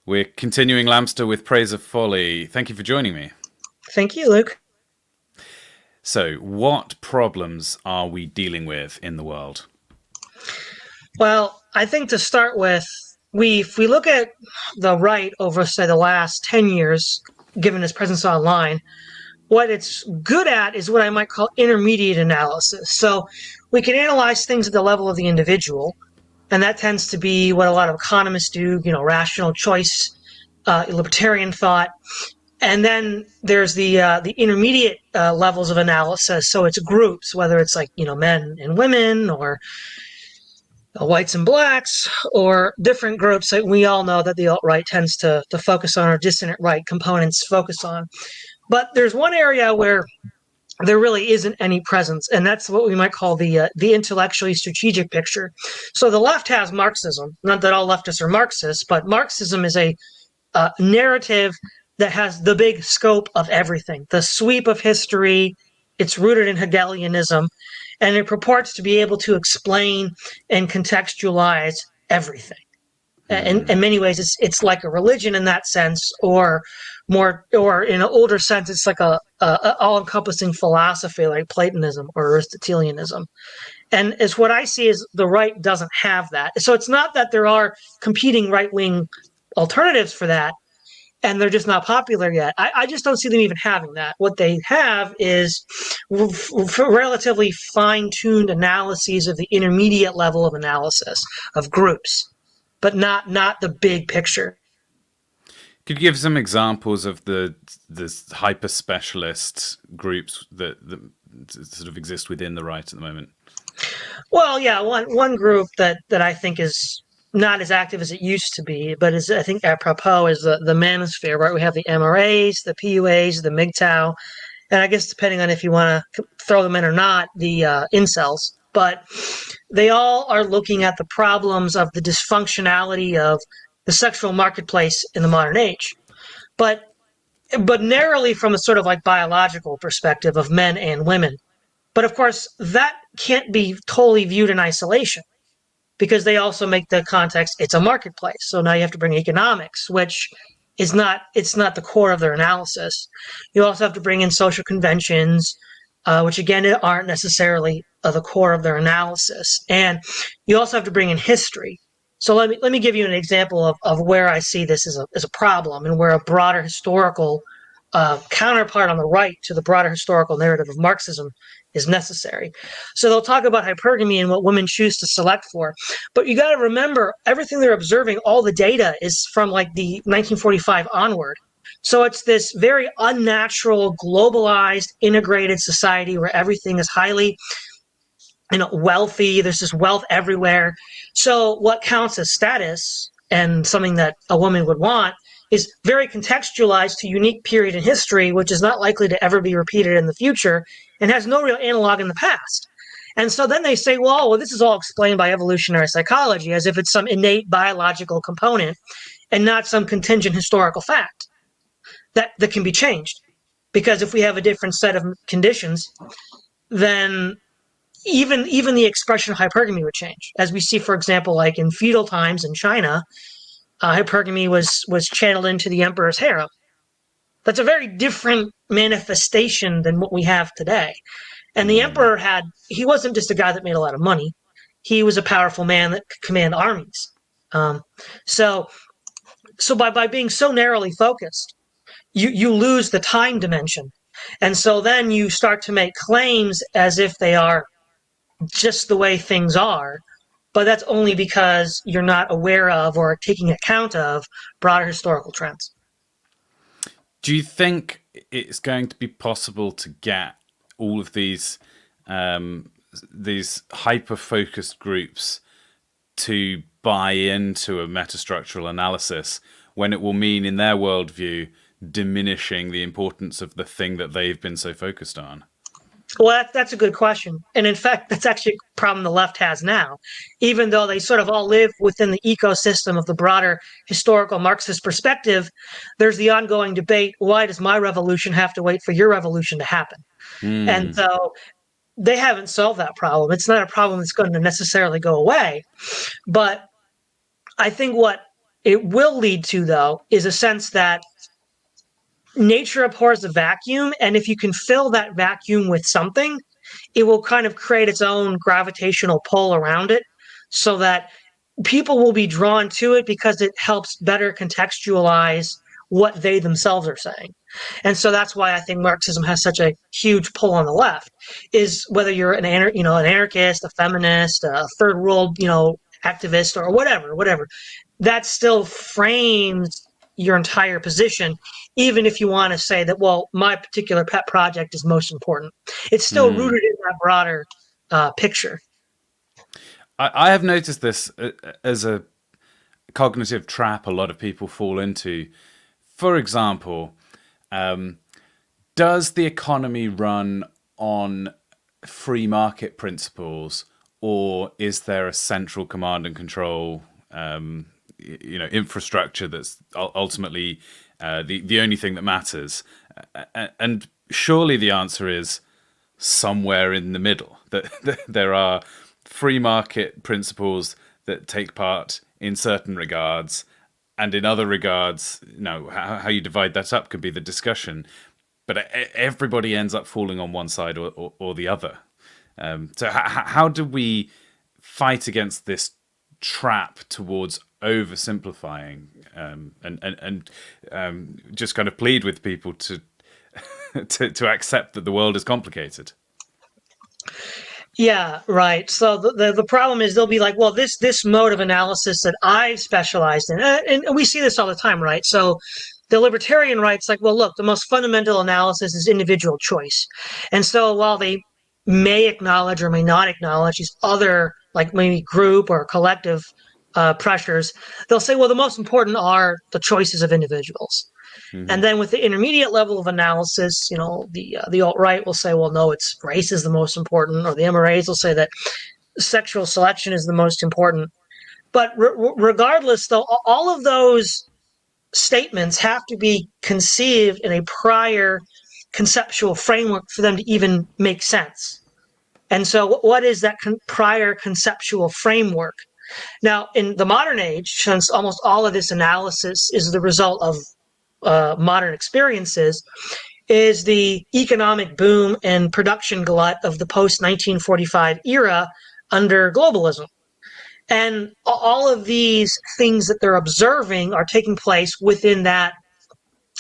We're continuing Lamster with Praise of Folly. Thank you for joining me. Thank you, Luke. So, what problems are we dealing with in the world? Well, I think to start with, if we look at the right over, say, the last 10 years, given its presence online, what it's good at is what I might call intermediate analysis. So we can analyze things at the level of the individual, and that tends to be what a lot of economists do, rational choice, libertarian thought. And then there's the intermediate levels of analysis. So it's groups, whether it's like, men and women or whites and blacks or different groups that we all know that the alt-right tends to focus on, or dissonant right components focus on. But there's one area where there really isn't any presence, and that's what we might call the intellectually strategic picture. So the left has Marxism. Not that all leftists are Marxists, but Marxism is a narrative that has the big scope of everything, the sweep of history. It's rooted in Hegelianism, and it purports to be able to explain and contextualize everything. In many ways, it's like a religion in that sense, or in an older sense, it's like a all-encompassing philosophy like Platonism or Aristotelianism. And it's what I see is the right doesn't have that. So it's not that there are competing right-wing alternatives for that, and they're just not popular yet. I just don't see them even having that. What they have is relatively fine-tuned analyses of the intermediate level of analysis of groups, but not the big picture. Could you give some examples of the hyper specialist groups that sort of exist within the right at the moment? Well, yeah, one group that I think is not as active as it used to be, but is, I think, apropos, is the manosphere, right? We have the MRAs, the PUAs, the MGTOW, and I guess depending on if you want to throw them in or not, the incels. But they all are looking at the problems of the dysfunctionality of the sexual marketplace in the modern age. But narrowly from a sort of like biological perspective of men and women. But of course, that can't be totally viewed in isolation, because they also make the context, it's a marketplace. So now you have to bring economics, which it's not the core of their analysis. You also have to bring in social conventions, which again aren't necessarily the core of their analysis. And you also have to bring in history. So let me give you an example of where I see this as a problem, and where a broader historical counterpart on the right to the broader historical narrative of Marxism is necessary. So they'll talk about hypergamy and what women choose to select for. But you got to remember, everything they're observing, all the data is from like the 1945 onward. So it's this very unnatural, globalized, integrated society where everything is highly wealthy. There's just wealth everywhere. So what counts as status and something that a woman would want is very contextualized to a unique period in history, which is not likely to ever be repeated in the future and has no real analog in the past. And so then they say, well, this is all explained by evolutionary psychology, as if it's some innate biological component and not some contingent historical fact that can be changed. Because if we have a different set of conditions, then even the expression of hypergamy would change. As we see, for example, like in feudal times in China, hypergamy was channeled into the emperor's harem. That's a very different manifestation than what we have today. And the emperor he wasn't just a guy that made a lot of money. He was a powerful man that could command armies. So by being so narrowly focused, you lose the time dimension. And so then you start to make claims as if they are just the way things are, but that's only because you're not aware of or taking account of broader historical trends. Do you think it's going to be possible to get all of these hyper-focused groups to buy into a metastructural analysis, when it will mean, in their worldview, diminishing the importance of the thing that they've been so focused on? Well, that's a good question. And in fact, that's actually a problem the left has now. Even though they sort of all live within the ecosystem of the broader historical Marxist perspective, there's the ongoing debate, why does my revolution have to wait for your revolution to happen? And so they haven't solved that problem. It's not a problem that's going to necessarily go away. But I think what it will lead to, though, is a sense that nature abhors a vacuum, and if you can fill that vacuum with something, it will kind of create its own gravitational pull around it, so that people will be drawn to it because it helps better contextualize what they themselves are saying. And so that's why I think Marxism has such a huge pull on the left, is whether you're an anarchist, a feminist, a third world, activist, or whatever, that still frames your entire position, even if you want to say that, well, my particular pet project is most important. It's still Hmm. rooted in that broader picture. I have noticed this as a cognitive trap a lot of people fall into. For example, does the economy run on free market principles, or is there a central command and control, infrastructure that's ultimately the only thing that matters? And surely the answer is somewhere in the middle. That there are free market principles that take part in certain regards, and in other regards, how you divide that up could be the discussion. But everybody ends up falling on one side or the other. So how do we fight against this trap towards oversimplifying, and just kind of plead with people to to accept that the world is complicated? Yeah, right. So the problem is they'll be like, well, this mode of analysis that I've specialized in, and we see this all the time, right? So the libertarian right's like, well, look, the most fundamental analysis is individual choice, and so while they may acknowledge or may not acknowledge these other, like maybe group or collective pressures, they'll say, well, the most important are the choices of individuals. Hmm. And then with the intermediate level of analysis, the alt right will say, well, no, it's race is the most important, or the MRAs will say that sexual selection is the most important. But regardless, though, all of those statements have to be conceived in a prior conceptual framework for them to even make sense. And so, what is that prior conceptual framework? Now, in the modern age, since almost all of this analysis is the result of modern experiences, is the economic boom and production glut of the post 1945 era under globalism. And all of these things that they're observing are taking place within that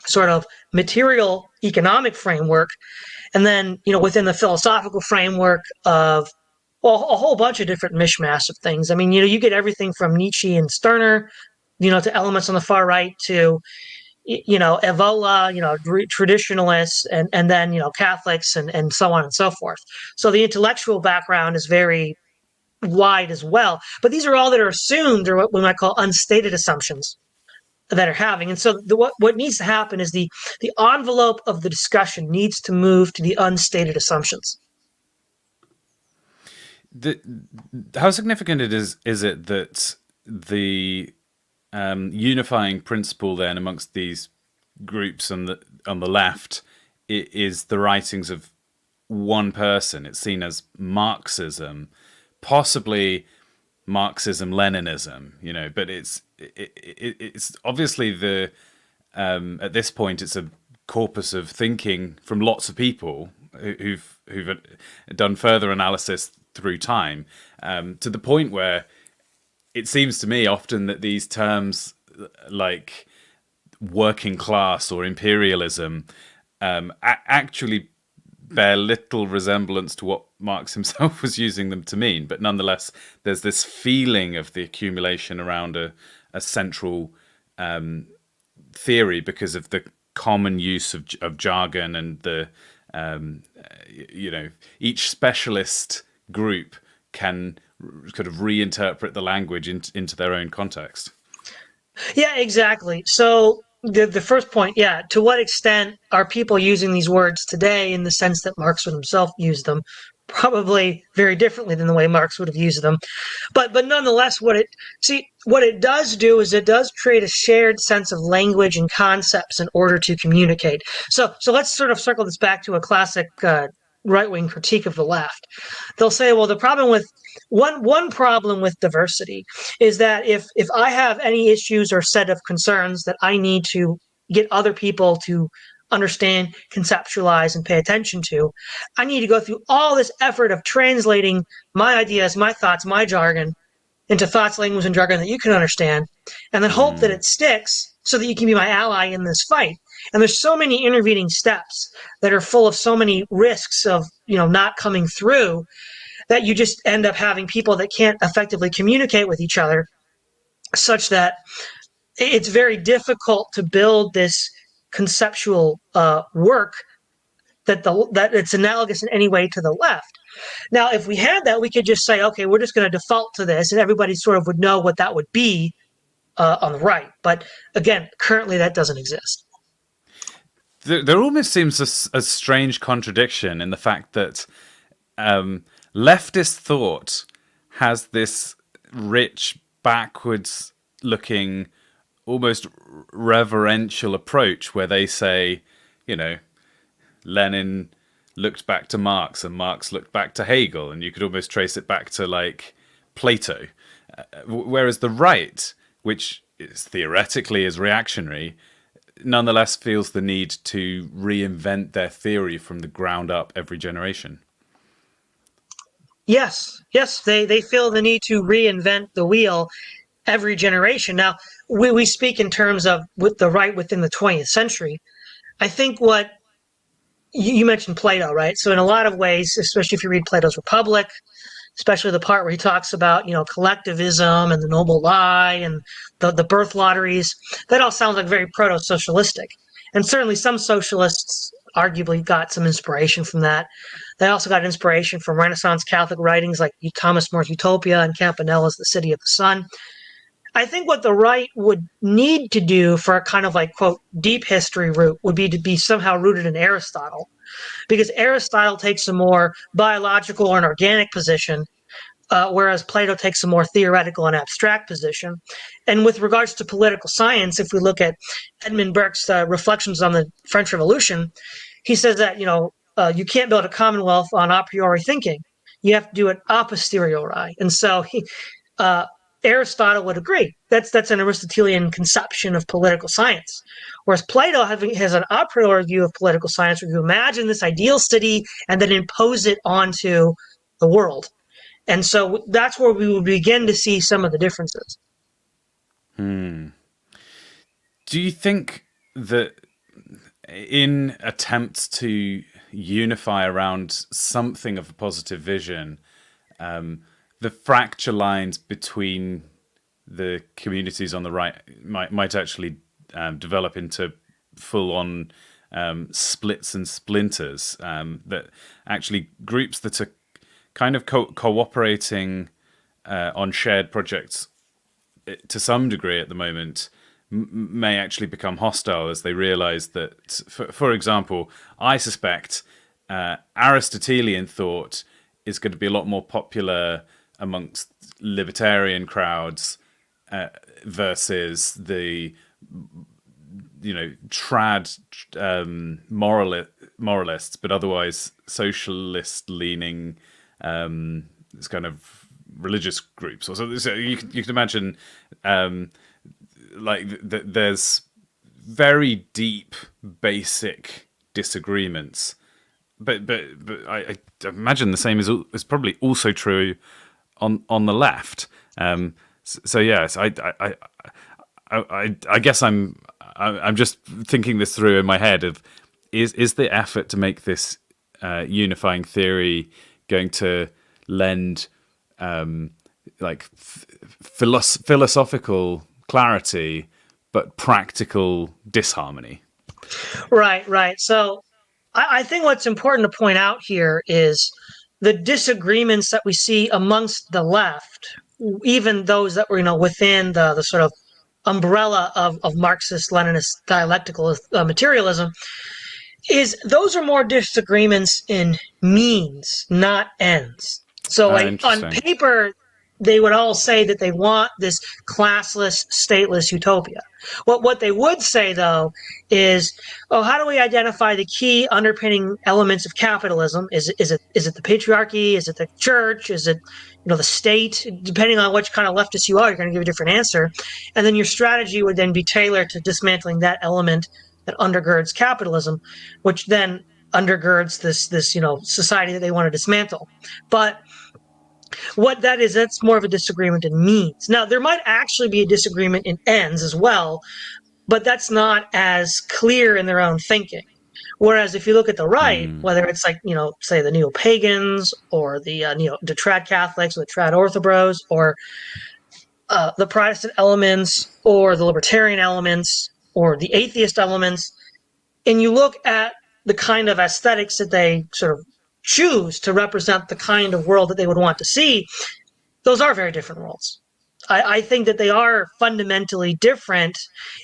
sort of material economic framework. And then, within the philosophical framework of, well, a whole bunch of different mishmash of things. I mean, you get everything from Nietzsche and Stirner, to elements on the far right, to Evola, traditionalists, and then, Catholics, and so on and so forth. So the intellectual background is very wide as well. But these are all that are assumed, or what we might call unstated assumptions that are having. And so what needs to happen is the envelope of the discussion needs to move to the unstated assumptions. The, how significant is it that the unifying principle then amongst these groups on the left is the writings of one person? It's seen as Marxism, possibly Marxism Leninism, but it's obviously the at this point it's a corpus of thinking from lots of people who've done further analysis through time, to the point where it seems to me often that these terms like working class or imperialism actually bear little resemblance to what Marx himself was using them to mean. But nonetheless, there's this feeling of the accumulation around a central theory because of the common use of jargon and the each specialist group can kind of reinterpret the language into their own context. Yeah, exactly. So the first point, yeah, to what extent are people using these words today in the sense that Marx would himself use them? Probably very differently than the way Marx would have used them. But nonetheless, what it does do is it does create a shared sense of language and concepts in order to communicate. So let's sort of circle this back to a classic right-wing critique of the left. They'll say, well, the problem with one problem with diversity is that if I have any issues or set of concerns that I need to get other people to understand, conceptualize, and pay attention to, I need to go through all this effort of translating my ideas, my thoughts, my jargon into thoughts, language, and jargon that you can understand, and then hope that it sticks so that you can be my ally in this fight. And there's so many intervening steps that are full of so many risks of, not coming through, that you just end up having people that can't effectively communicate with each other, such that it's very difficult to build this conceptual work that it's analogous in any way to the left. Now, if we had that, we could just say, okay, we're just going to default to this, and everybody sort of would know what that would be on the right. But again, currently that doesn't exist. There almost seems a strange contradiction in the fact that leftist thought has this rich, backwards-looking, almost reverential approach where they say, Lenin looked back to Marx and Marx looked back to Hegel, and you could almost trace it back to like Plato. Whereas the right, which theoretically is reactionary, nonetheless feels the need to reinvent their theory from the ground up every generation. Yes, they feel the need to reinvent the wheel every generation. Now, we speak in terms of with the right within the 20th century. I think what you mentioned Plato, right? So in a lot of ways, especially if you read Plato's Republic, especially the part where he talks about, collectivism and the noble lie and the birth lotteries, that all sounds like very proto-socialistic. And certainly some socialists arguably got some inspiration from that. They also got inspiration from Renaissance Catholic writings like Thomas More's Utopia and Campanella's The City of the Sun. I think what the right would need to do for a kind of like, quote, deep history route would be to be somehow rooted in Aristotle, because Aristotle takes a more biological or an organic position, whereas Plato takes a more theoretical and abstract position. And with regards to political science, if we look at Edmund Burke's reflections on the French Revolution, he says that, you can't build a commonwealth on a priori thinking. You have to do it a posteriori. And so Aristotle would agree. That's an Aristotelian conception of political science. Whereas Plato has an a priori view of political science, where you imagine this ideal city and then impose it onto the world. And so that's where we will begin to see some of the differences. Do you think that in attempts to unify around something of a positive vision, the fracture lines between the communities on the right might actually develop into full-on splits and splinters, that actually groups that are kind of cooperating on shared projects to some degree at the moment may actually become hostile as they realize that, for example, I suspect Aristotelian thought is going to be a lot more popular amongst libertarian crowds versus the trad moralists, but otherwise socialist leaning this kind of religious groups. So you can imagine there's very deep basic disagreements, but I imagine the same is probably also true on the left. So yes, I guess I'm just thinking this through in my head of is the effort to make this unifying theory going to lend philosophical clarity but practical disharmony? Right. So I think what's important to point out here is the disagreements that we see amongst the left, even those that were, within the sort of umbrella of Marxist-Leninist dialectical materialism, is those are more disagreements in means, not ends. So on paper, they would all say that they want this classless, stateless utopia. What they would say, though, is, oh, how do we identify the key underpinning elements of capitalism? Is it the patriarchy? Is it the church? Is it the state? Depending on which kind of leftist you are, you're going to give a different answer. And then your strategy would then be tailored to dismantling that element that undergirds capitalism, which then undergirds this society that they want to dismantle. But what that is, that's more of a disagreement in means. Now, there might actually be a disagreement in ends as well, but that's not as clear in their own thinking. Whereas if you look at the right, whether it's like, say the neo-pagans or the trad Catholics or the trad orthobros or the Protestant elements or the libertarian elements or the atheist elements, and you look at the kind of aesthetics that they sort of choose to represent the kind of world that they would want to see, those are very different worlds. I think that they are fundamentally different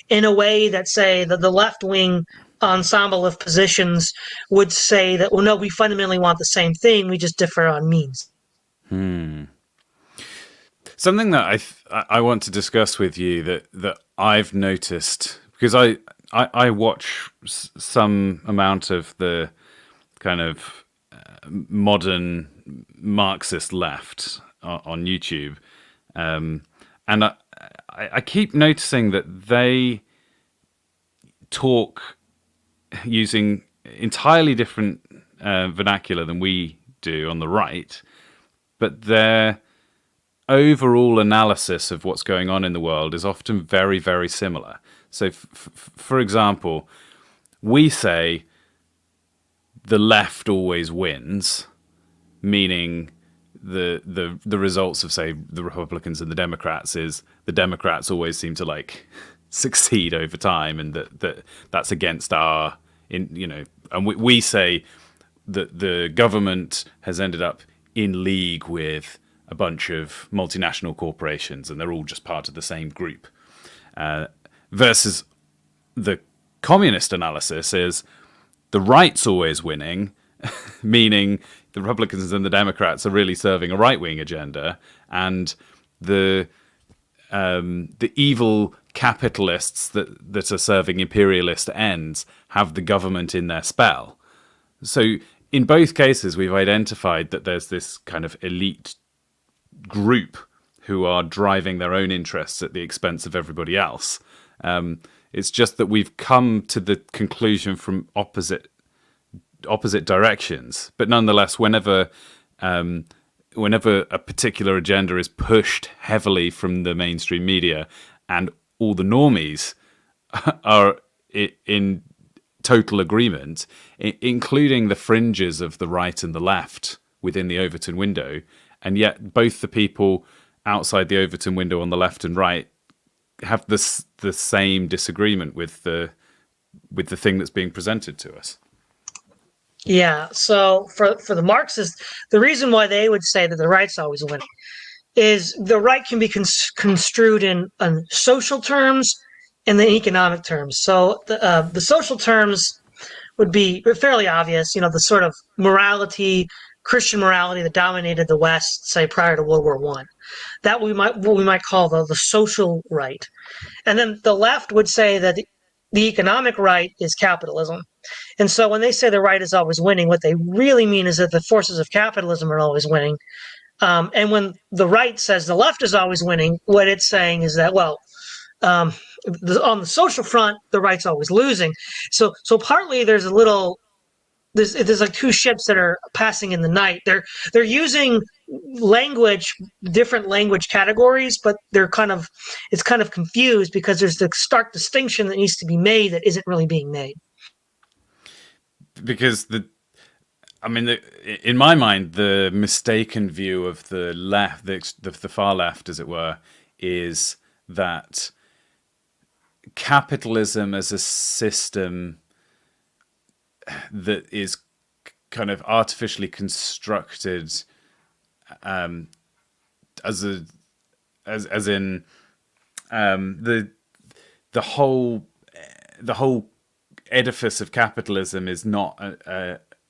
in a way that, say, the left-wing ensemble of positions would say that, well, no, we fundamentally want the same thing, we just differ on means. Something that I want to discuss with you that I've noticed, because I watch some amount of the kind of modern Marxist left on YouTube, and I keep noticing that they talk using entirely different vernacular than we do on the right, but their overall analysis of what's going on in the world is often very, very similar. So, for example, we say the left always wins, meaning the results of, say, the Republicans and the Democrats is the Democrats always seem to like succeed over time, and that's against our and we say that the government has ended up in league with a bunch of multinational corporations, and they're all just part of the same group. Versus the communist analysis is the right's always winning, meaning the Republicans and the Democrats are really serving a right-wing agenda, and the evil capitalists that are serving imperialist ends have the government in their spell. So in both cases, we've identified that there's this kind of elite group who are driving their own interests at the expense of everybody else. It's just that we've come to the conclusion from opposite directions, but nonetheless, whenever a particular agenda is pushed heavily from the mainstream media, and all the normies are in total agreement, including the fringes of the right and the left within the Overton window, and yet both the people outside the Overton window on the left and right have the same disagreement with the thing that's being presented to us. Yeah, so for the Marxists, the reason why they would say that the right's always winning is the right can be construed in social terms and the economic terms. So the social terms would be fairly obvious, the sort of Christian morality that dominated the West, say, prior to World War One. That what we might call the social right. And then the left would say that the economic right is capitalism. And so when they say the right is always winning, what they really mean is that the forces of capitalism are always winning. And when the right says the left is always winning, what it's saying is that, well, on the social front, the right's always losing. So partly there's like two ships that are passing in the night. They're using different language categories, but it's kind of confused because there's the stark distinction that needs to be made that isn't really being made. Because in my mind, the mistaken view of the left, the far left, as it were, is that capitalism as a system that is kind of artificially constructed, as in the whole edifice of capitalism is not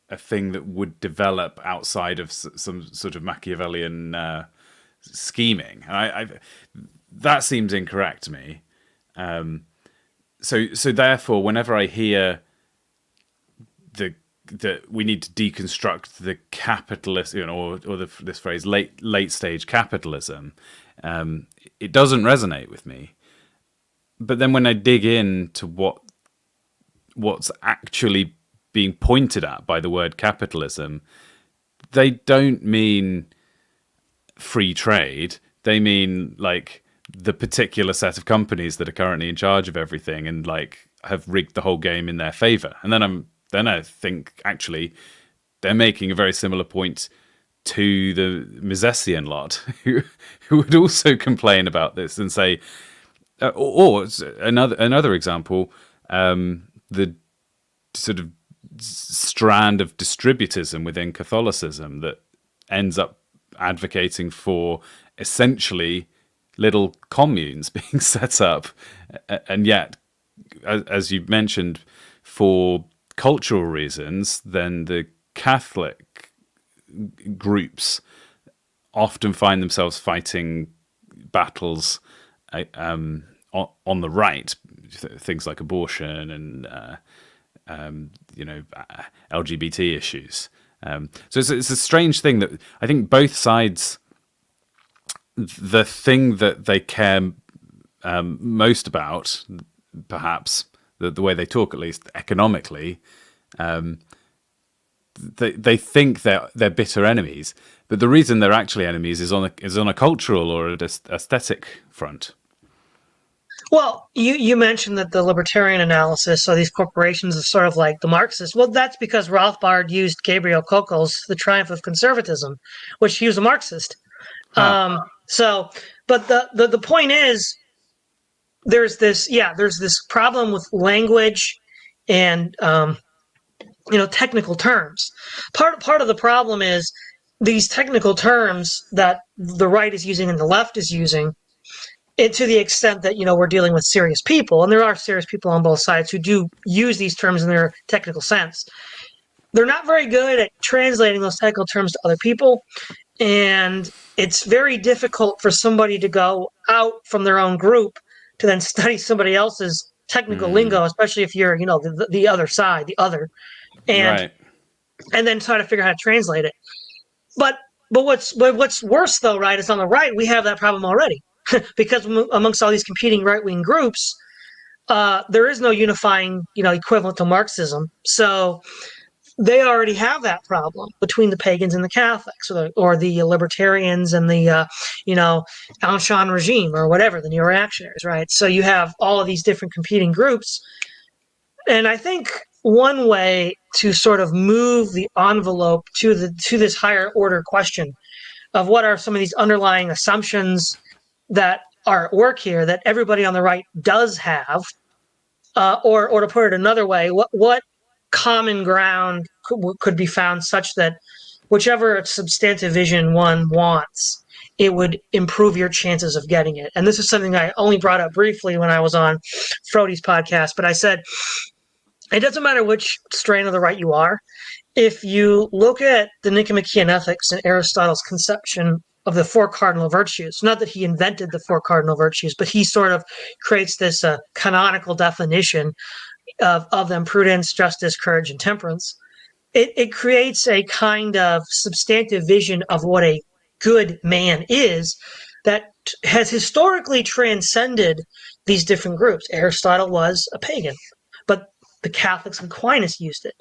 a thing that would develop outside of some sort of Machiavellian scheming. That seems incorrect to me. So therefore, whenever I hear that we need to deconstruct the capitalist, or this phrase late stage capitalism, it doesn't resonate with me. But then when I dig into what's actually being pointed at by the word capitalism, they don't mean free trade. They mean like the particular set of companies that are currently in charge of everything and like have rigged the whole game in their favor. And then I think actually they're making a very similar point to the Misesian lot, who would also complain about this and say, or another example, the sort of strand of distributism within Catholicism that ends up advocating for essentially little communes being set up, and yet, as you mentioned, for cultural reasons, then the Catholic groups often find themselves fighting battles on the right, things like abortion and LGBT issues. So it's a strange thing that I think both sides, the thing that they care most about, perhaps the way they talk, at least economically, they think they're bitter enemies, but the reason they're actually enemies is on a cultural or an aesthetic front. Well, you mentioned that the libertarian analysis of these corporations is sort of like the Marxist. Well, that's because Rothbard used Gabriel Kokel's The Triumph of Conservatism, which he was a Marxist. But the point is, there's this problem with language and technical terms. Part of the problem is these technical terms that the right is using and the left is using, it, to the extent that we're dealing with serious people, and there are serious people on both sides who do use these terms in their technical sense. They're not very good at translating those technical terms to other people, and it's very difficult for somebody to go out from their own group to then study somebody else's technical lingo, especially if you're the other side, the other, and Right. and then try to figure out how to translate it. But what's worse though, right, is on the right we have that problem already. Because amongst all these competing right-wing groups, there is no unifying, equivalent to Marxism. So they already have that problem between the pagans and the Catholics, or the libertarians and the, Ancien regime or whatever, the neo-reactionaries, right? So you have all of these different competing groups. And I think one way to sort of move the envelope to this higher order question of what are some of these underlying assumptions that are at work here that everybody on the right does have, or to put it another way, what common ground could be found such that whichever substantive vision one wants, it would improve your chances of getting it. And this is something I only brought up briefly when I was on Frody's podcast, but I said, it doesn't matter which strain of the right you are. If you look at the Nicomachean Ethics and Aristotle's conception of the four cardinal virtues, not that he invented the four cardinal virtues, but he sort of creates this canonical definition of them: prudence, justice, courage, and temperance. It creates a kind of substantive vision of what a good man is that has historically transcended these different groups. Aristotle was a pagan, but the Catholics and Aquinas used it.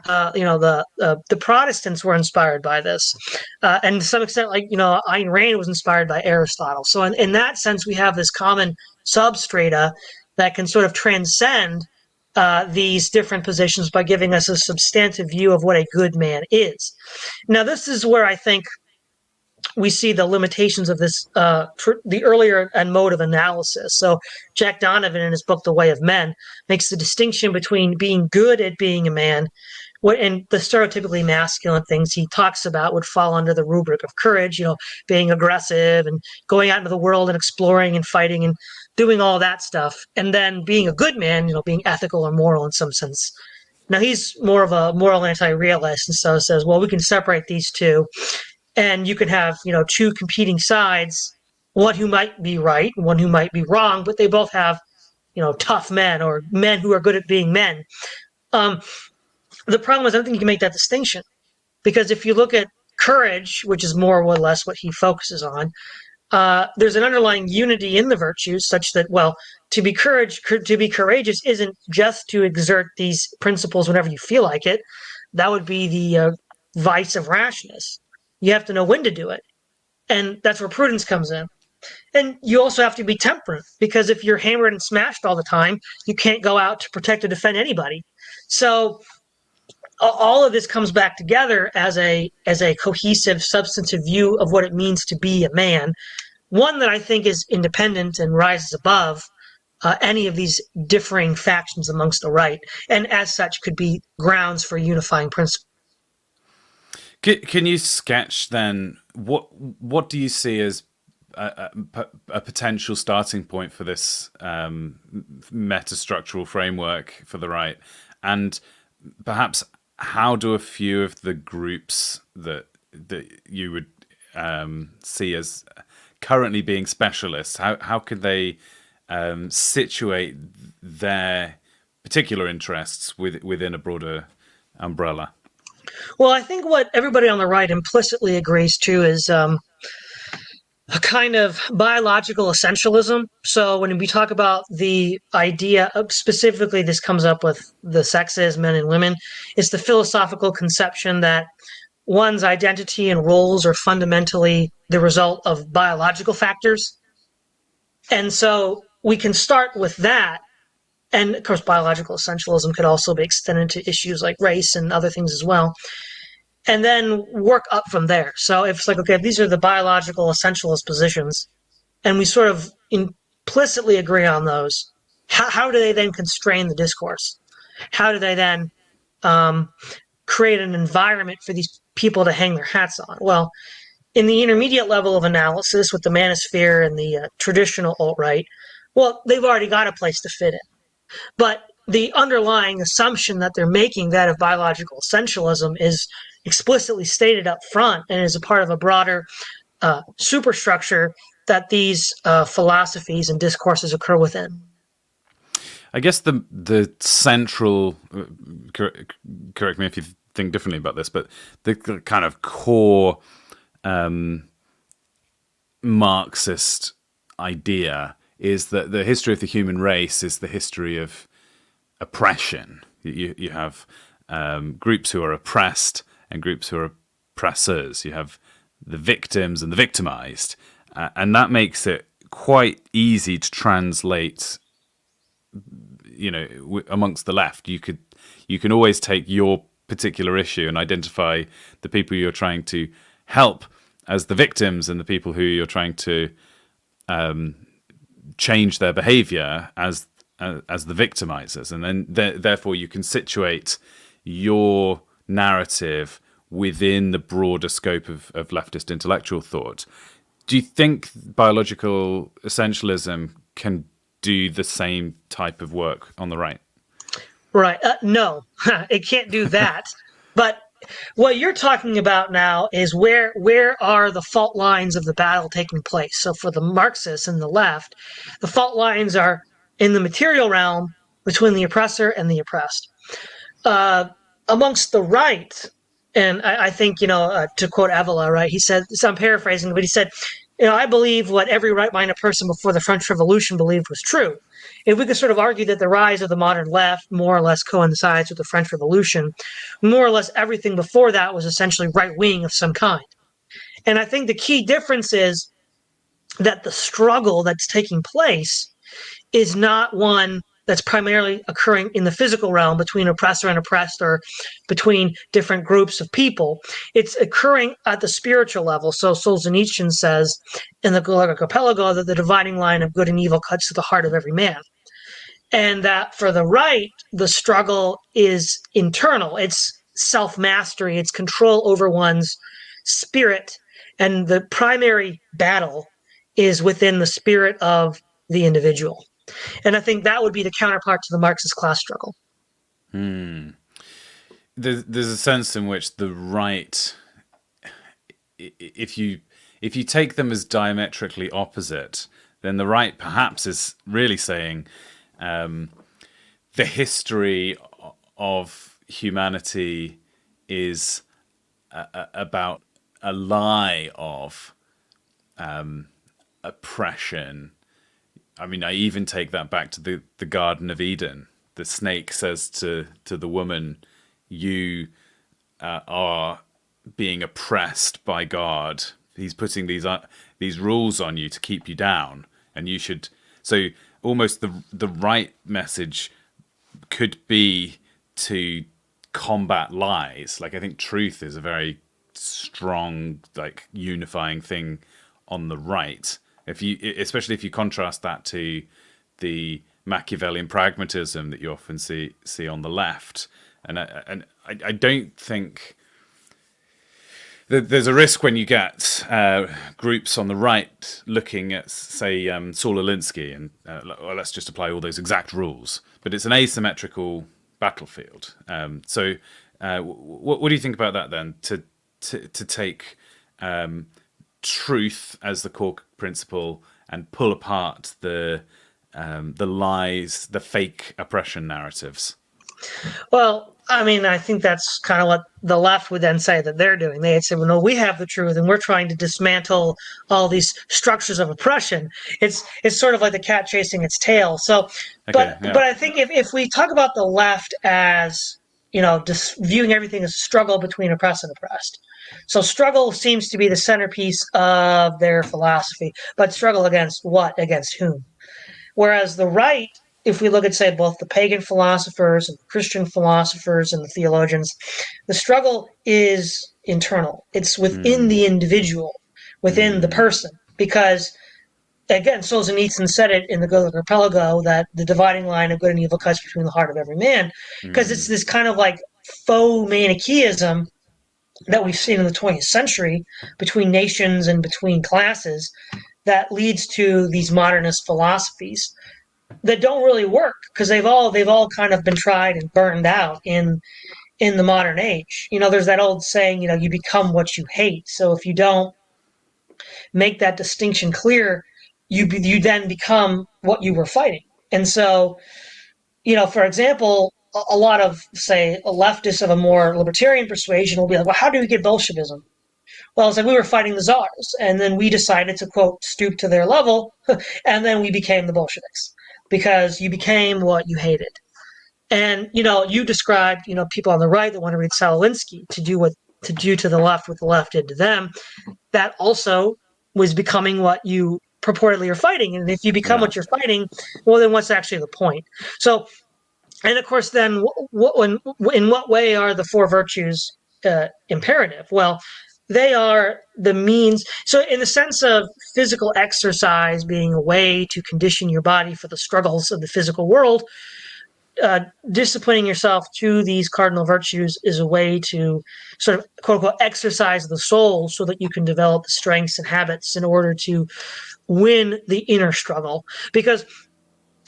The Protestants were inspired by this, and to some extent, Ayn Rand was inspired by Aristotle. So in that sense, we have this common substrata that can sort of transcend these different positions by giving us a substantive view of what a good man is. Now, this is where I think we see the limitations of this, the earlier and mode of analysis. So Jack Donovan, in his book, The Way of Men, makes the distinction between being good at being a man and the stereotypically masculine things he talks about would fall under the rubric of courage, being aggressive and going out into the world and exploring and fighting and doing all that stuff. And then being a good man, being ethical or moral in some sense. Now, he's more of a moral anti-realist, and so says, well, we can separate these two. and you can have two competing sides, one who might be right, one who might be wrong, but they both have tough men or men who are good at being men. Um, the problem is, I don't think you can make that distinction because if you look at courage, which is more or less what he focuses on, there's an underlying unity in the virtues, such that to be courageous isn't just to exert these principles whenever you feel like it. That would be the vice of rashness. You have to know when to do it, and that's where prudence comes in. And you also have to be temperate because if you're hammered and smashed all the time, you can't go out to protect or defend anybody. So all of this comes back together as a cohesive, substantive view of what it means to be a man. One that I think is independent and rises above any of these differing factions amongst the right, and as such could be grounds for unifying principle. Can you sketch then what do you see as a potential starting point for this metastructural framework for the right, and perhaps how do a few of the groups that you would see as currently being specialists, how could they situate their particular interests within a broader umbrella? Well, I think what everybody on the right implicitly agrees to is a kind of biological essentialism. So when we talk about the idea of specifically, this comes up with the sexes, men and women, it's the philosophical conception that one's identity and roles are fundamentally the result of biological factors. And so we can start with that. And of course, biological essentialism could also be extended to issues like race and other things as well. And then work up from there. So if it's like, okay, these are the biological essentialist positions, and we sort of implicitly agree on those, how do they then constrain the discourse? How do they then create an environment for these people to hang their hats on? Well, in the intermediate level of analysis with the manosphere and the traditional alt-right, well, they've already got a place to fit in. But the underlying assumption that they're making, that of biological essentialism, is explicitly stated up front and is a part of a broader superstructure that these philosophies and discourses occur within. I guess the central, correct me if you think differently about this, but the kind of core Marxist idea is that the history of the human race is the history of oppression. You have groups who are oppressed and groups who are oppressors. You have the victims and the victimized, and that makes it quite easy to translate. Amongst the left, you can always take your particular issue and identify the people you're trying to help as the victims and the people who you're trying to change their behavior as the victimizers, and then therefore you can situate your narrative within the broader scope of leftist intellectual thought. Do you think biological essentialism can do the same type of work on the right? Right. No, it can't do that. But what you're talking about now is where are the fault lines of the battle taking place? So for the Marxists and the left, the fault lines are in the material realm between the oppressor and the oppressed. Amongst the right, and I think, to quote Avila, right, he said, so I'm paraphrasing, but he said, I believe what every right-minded person before the French Revolution believed was true. If we could sort of argue that the rise of the modern left more or less coincides with the French Revolution, more or less everything before that was essentially right-wing of some kind. And I think the key difference is that the struggle that's taking place is not one that's primarily occurring in the physical realm between oppressor and oppressed or between different groups of people. It's occurring at the spiritual level. So Solzhenitsyn says in the Gulag Archipelago that the dividing line of good and evil cuts to the heart of every man. And that for the right, the struggle is internal. It's self-mastery. It's control over one's spirit. And the primary battle is within the spirit of the individual. And I think that would be the counterpart to the Marxist class struggle. There's a sense in which the right if you take them as diametrically opposite, then the right perhaps is really saying the history of humanity is about a lie of oppression. I mean, I even take that back to the Garden of Eden. The snake says to the woman, "You are being oppressed by God. He's putting these rules on you to keep you down, and you should." So almost the right message could be to combat lies. Like I think truth is a very strong, like unifying thing on the right. Especially if you contrast that to the Machiavellian pragmatism that you often see on the left, and I don't think there's a risk when you get groups on the right looking at, say, Saul Alinsky, and well, let's just apply all those exact rules. But it's an asymmetrical battlefield. So, what do you think about that then? To take truth as the core principle and pull apart the lies, the fake oppression narratives. Well, I mean, I think that's kind of what the left would then say that they're doing. They'd say, well, no, we have the truth and we're trying to dismantle all these structures of oppression. It's sort of like the cat chasing its tail. So, Okay, yeah. but I think if we talk about the left as, just viewing everything as a struggle between oppressed and oppressed. So struggle seems to be the centerpiece of their philosophy, but struggle against what? Against whom? Whereas the right, if we look at, say, both the pagan philosophers and the Christian philosophers and the theologians, the struggle is internal. It's within the individual, within the person. Because, again, Solzhenitsyn said it in the Good Archipelago that the dividing line of good and evil cuts between the heart of every man. Because it's this kind of like faux Manichaeism that we've seen in the 20th century between nations and between classes that leads to these modernist philosophies that don't really work because they've all kind of been tried and burned out in the modern age. There's that old saying, you become what you hate. So if you don't make that distinction clear, you then become what you were fighting. And so, for example, a lot of, say, leftists of a more libertarian persuasion will be like, well, how do we get Bolshevism? Well, it's like we were fighting the czars, and then we decided to, quote, stoop to their level, and then we became the Bolsheviks because you became what you hated. And, you described, people on the right that want to read Alinsky to do to the left what the left did to them. That also was becoming what you purportedly are fighting. And if you become what you're fighting, well, then what's actually the point? So, and of course, then in what way are the four virtues imperative? Well, they are the means. So, in the sense of physical exercise being a way to condition your body for the struggles of the physical world, disciplining yourself to these cardinal virtues is a way to sort of, quote unquote, exercise the soul so that you can develop the strengths and habits in order to win the inner struggle. Because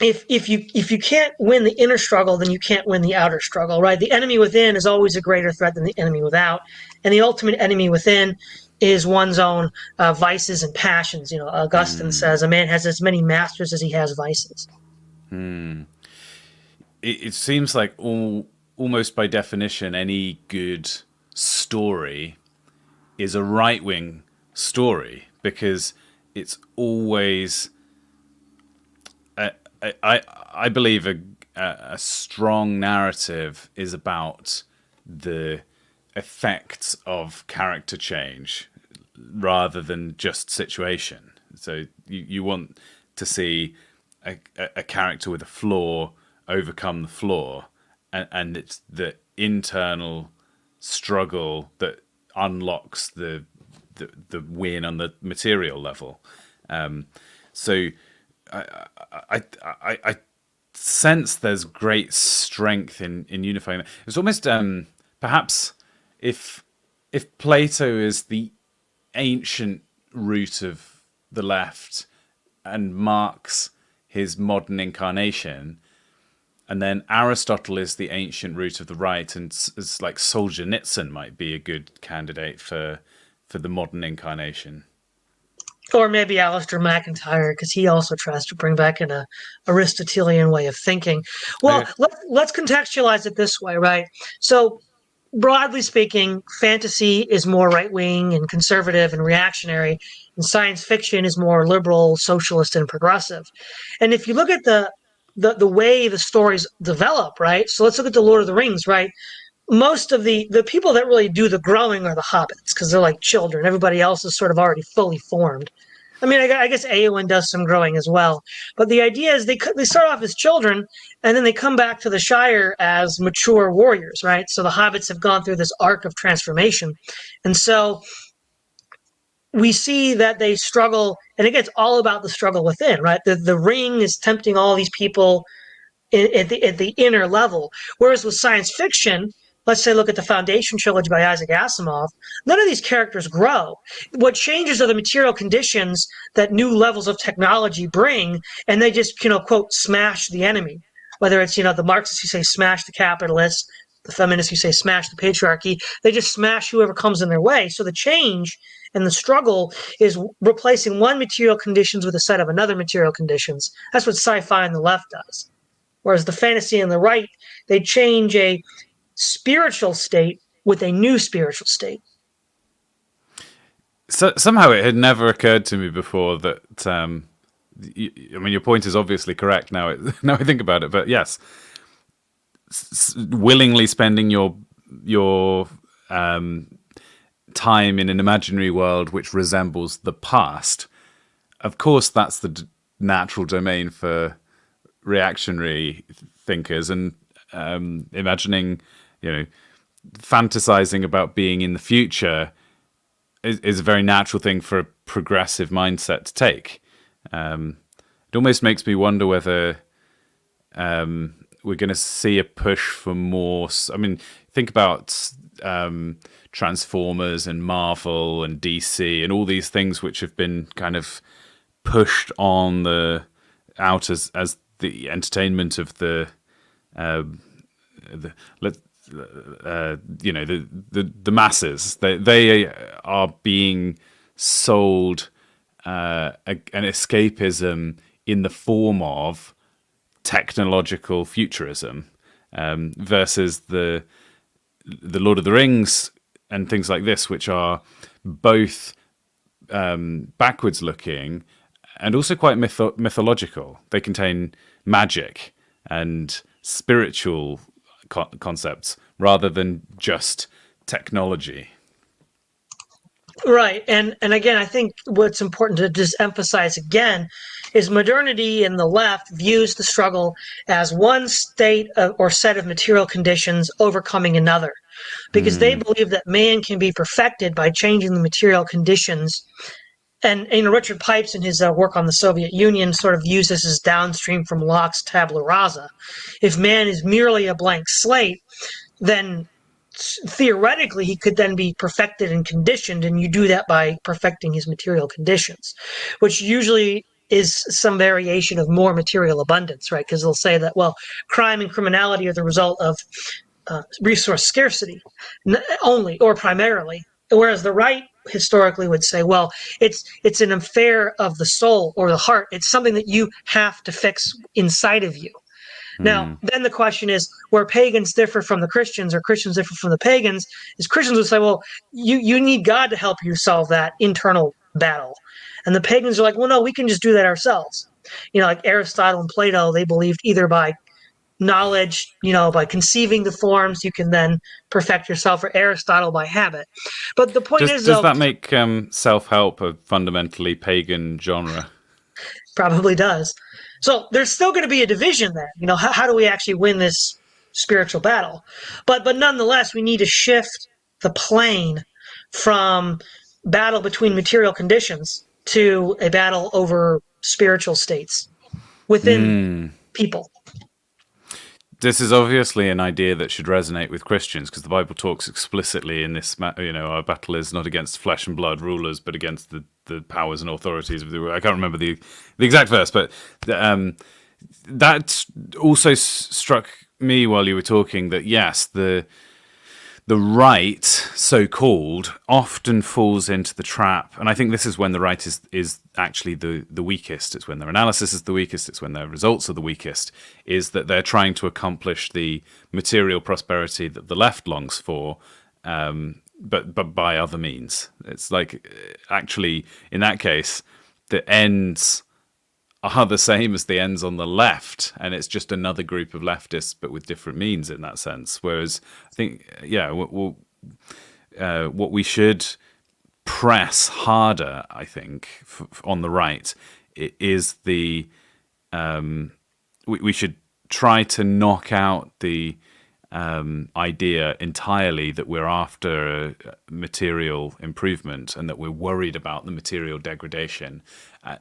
if you can't win the inner struggle, then you can't win the outer struggle, right? The enemy within is always a greater threat than the enemy without, and the ultimate enemy within is one's own vices and passions. Augustine says a man has as many masters as he has vices. It seems like almost by definition, any good story is a right-wing story because it's always. I believe a strong narrative is about the effects of character change rather than just situation. So you want to see a character with a flaw overcome the flaw, and it's the internal struggle that unlocks the win on the material level. So I sense there's great strength in unifying that. It's almost perhaps if Plato is the ancient root of the left and Marx his modern incarnation, and then Aristotle is the ancient root of the right, and it's like Solzhenitsyn might be a good candidate for for the modern incarnation. Or maybe Alistair McIntyre, because he also tries to bring back an Aristotelian way of thinking. Well, Okay. let's contextualize it this way, right? So, broadly speaking, fantasy is more right wing and conservative and reactionary, and science fiction is more liberal, socialist, and progressive. And if you look at the way the stories develop, right? So let's look at the Lord of the Rings, right? Most of the people that really do the growing are the hobbits because they're like children. Everybody else is sort of already fully formed. I mean, I guess Eowyn does some growing as well, but the idea is they start off as children and then they come back to the Shire as mature warriors, right? So the hobbits have gone through this arc of transformation, and so we see that they struggle, and it gets all about the struggle within, right? The ring is tempting all these people at the inner level. Whereas with science fiction, let's say look at the Foundation trilogy by Isaac Asimov, none of these characters grow. What changes are the material conditions that new levels of technology bring, and they just, quote, smash the enemy. Whether it's, the Marxists who say smash the capitalists, the feminists who say smash the patriarchy, they just smash whoever comes in their way. So the change and the struggle is replacing one material conditions with a set of another material conditions. That's what sci-fi on the left does. Whereas the fantasy on the right, they change a spiritual state with a new spiritual state. So somehow it had never occurred to me before that. I mean, your point is obviously correct now. Now I think about it, but yes, willingly spending your time in an imaginary world which resembles the past. Of course, that's the natural domain for reactionary thinkers, and imagining, fantasizing about being in the future is a very natural thing for a progressive mindset to take. It almost makes me wonder whether we're going to see a push for more. I mean, think about Transformers and Marvel and DC and all these things which have been kind of pushed on out as the entertainment of the masses. They are being sold an escapism in the form of technological futurism, versus the Lord of the Rings and things like this, which are both backwards looking and also quite mythological. They contain magic and spiritual concepts rather than just technology. Right. And again, I think what's important to just emphasize again is modernity in the left views the struggle as one state or set of material conditions overcoming another, because they believe that man can be perfected by changing the material conditions. And Richard Pipes in his work on the Soviet Union sort of views this as downstream from Locke's tabula rasa. If man is merely a blank slate, then theoretically he could then be perfected and conditioned, and you do that by perfecting his material conditions, which usually is some variation of more material abundance, right? Because they'll say that, well, crime and criminality are the result of resource scarcity only or primarily, whereas the right historically would say, well, it's an affair of the soul or the heart. It's something that you have to fix inside of you. Now, then the question is, where pagans differ from the Christians or Christians differ from the pagans, is Christians would say, well, you need God to help you solve that internal battle. And the pagans are like, well, no, we can just do that ourselves. Like Aristotle and Plato, they believed either by knowledge, by conceiving the forms, you can then perfect yourself, or Aristotle by habit. But the point is, does that make self-help a fundamentally pagan genre? Probably does. So there's still going to be a division there. How do we actually win this spiritual battle? But nonetheless, we need to shift the plane from battle between material conditions to a battle over spiritual states within people. This is obviously an idea that should resonate with Christians, because the Bible talks explicitly in this, our battle is not against flesh and blood rulers, but against the powers and authorities of the world. I can't remember the exact verse, but that also struck me while you were talking, that yes, the the right, so called, often falls into the trap, and I think this is when the right is actually the weakest. It's when their analysis is the weakest. It's when their results are the weakest. Is that they're trying to accomplish the material prosperity that the left longs for, but by other means. It's like actually in that case, the ends are the same as the ends on the left, and it's just another group of leftists, but with different means in that sense. Whereas I think, what we should press harder, I think, on the right, is we should try to knock out the idea entirely that we're after material improvement and that we're worried about the material degradation,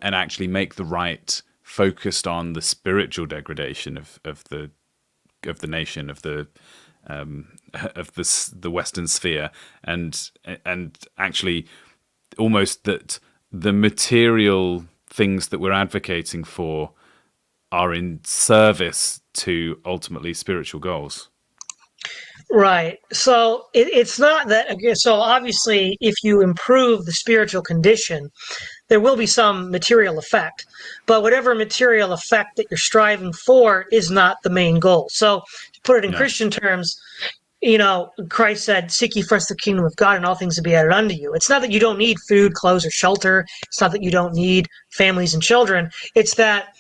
and actually make the right focused on the spiritual degradation of the nation, of the Western sphere, and actually almost that the material things that we're advocating for are in service to ultimately spiritual goals. Right. So it's not that. So obviously, if you improve the spiritual condition, there will be some material effect. But whatever material effect that you're striving for is not the main goal. So to put it in Christian terms, Christ said, "Seek ye first the kingdom of God, and all things will be added unto you." It's not that you don't need food, clothes, or shelter. It's not that you don't need families and children. It's that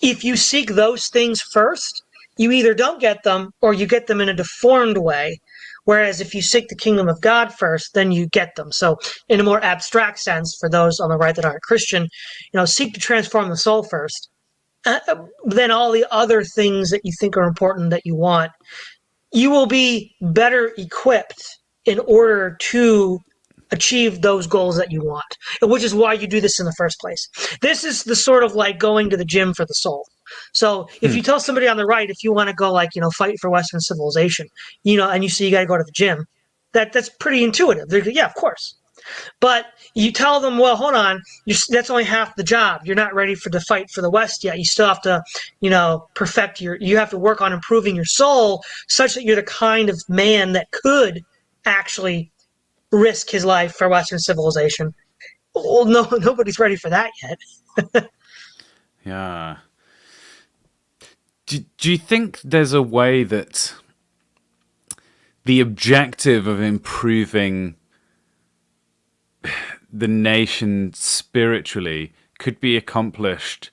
if you seek those things first, you either don't get them or you get them in a deformed way. Whereas if you seek the kingdom of God first, then you get them. So in a more abstract sense, for those on the right that aren't Christian, seek to transform the soul first. Then all the other things that you think are important that you want, you will be better equipped in order to achieve those goals that you want, which is why you do this in the first place. This is the sort of like going to the gym for the soul. So if you tell somebody on the right, if you want to go fight for Western civilization, and you say you got to go to the gym, that's pretty intuitive. They're, yeah, of course. But you tell them, well, hold on, that's only half the job. You're not ready for the fight for the West yet. You still have to, perfect you have to work on improving your soul such that you're the kind of man that could actually risk his life for Western civilization. Well, no, nobody's ready for that yet. Yeah. Do you think there's a way that the objective of improving the nation spiritually could be accomplished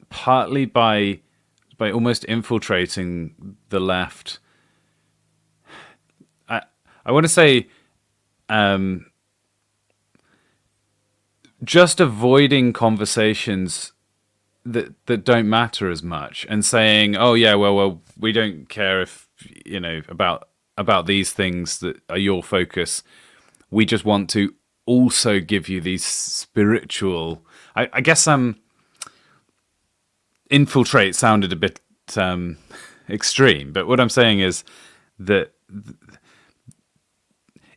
partly by almost infiltrating the left? I want to say just avoiding conversations that don't matter as much, and saying, "Oh yeah, well, we don't care if about these things that are your focus. We just want to also give you these spiritual." I guess infiltrate sounded a bit extreme, but what I'm saying is that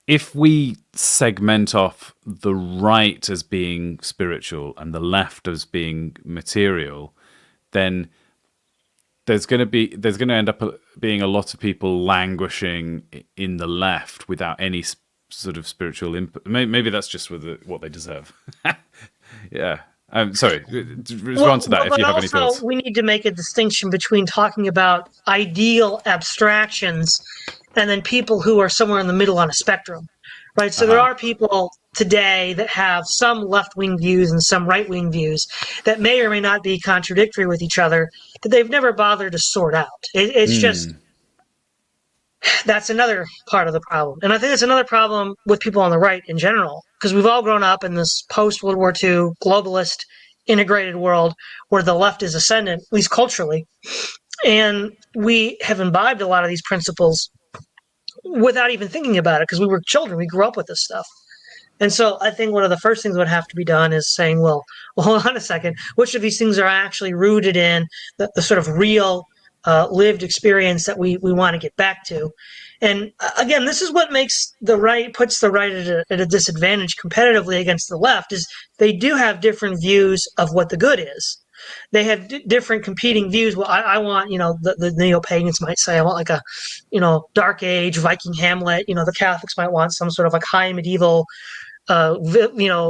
if we segment off the right as being spiritual and the left as being material, then there's going to end up being a lot of people languishing in the left without any sort of spiritual input. Maybe that's just what they deserve. Yeah. Sorry. Respond to that if you have any thoughts. We need to make a distinction between talking about ideal abstractions and then people who are somewhere in the middle on a spectrum, right? So there are people today that have some left-wing views and some right-wing views that may or may not be contradictory with each other that they've never bothered to sort out. It's just, that's another part of the problem. And I think it's another problem with people on the right in general, because we've all grown up in this post-World War II globalist integrated world where the left is ascendant, at least culturally. And we have imbibed a lot of these principles without even thinking about it, because we were children. We grew up with this stuff. And so I think one of the first things that would have to be done is saying, well, hold on a second. Which of these things are actually rooted in the sort of real lived experience that we want to get back to? And again, this is what puts the right at a disadvantage competitively against the left, is they do have different views of what the good is. they have different competing views. Well, I want, the neo-pagans might say, I want like a, dark age Viking Hamlet. The Catholics might want some sort of like high medieval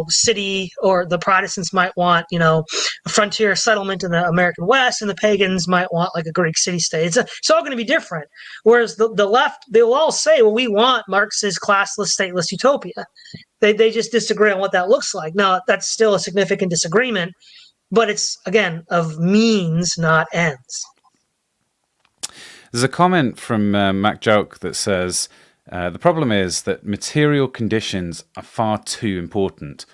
city, or the Protestants might want, a frontier settlement in the American West, and the pagans might want like a Greek city state. It's all going to be different. Whereas the left, they will all say, well, we want Marx's classless, stateless utopia. They just disagree on what that looks like. Now, that's still a significant disagreement, but it's, again, of means, not ends. There's a comment from Mac Joke that says, the problem is that material conditions are far too important.